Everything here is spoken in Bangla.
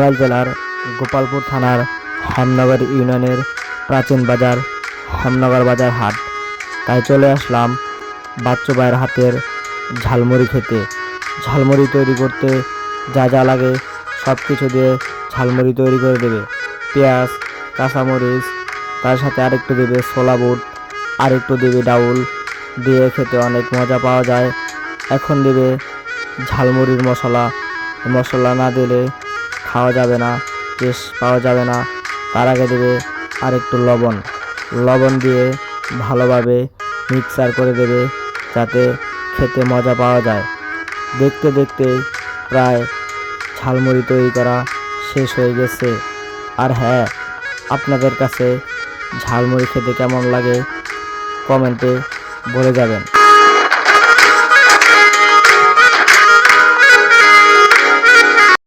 টাঙ্গাইল জেলার গোপালপুর থানার হেমনগর ইউনিয়নের প্রাচীন বাজার হেমনগর বাজার হাট। তাই চলে আসলাম বাচ্চু ভাইয়ের হাতের ঝালমুড়ি খেতে। ঝালমুড়ি তৈরি করতে যা যা লাগে সব কিছু দিয়ে ঝালমুড়ি তৈরি করে দেবে। পেঁয়াজ, কাঁচামরিচ, তার সাথে আরেকটু দেবে ছোলা বুট, আরেকটু দেবে ডাউল, দিয়ে খেতে অনেক মজা পাওয়া যায়। এখন দেবে ঝালমুড়ির মশলা। মশলা না দিলে খাওয়া যাবে না, টেস্ট পাওয়া যাবে না। তার আগে দেবে আরেকটু লবণ। লবণ দিয়ে ভালোভাবে মিক্সার করে দেবে যাতে খেতে মজা পাওয়া যায়। দেখতে দেখতে প্রায় ঝালমুড়ি তৈরি করা শেষ হয়ে গেছে। আর হ্যাঁ, আপনাদের কাছে ঝালমুড়ি খেতে কেমন লাগে কমেন্টে বলে যাবেন।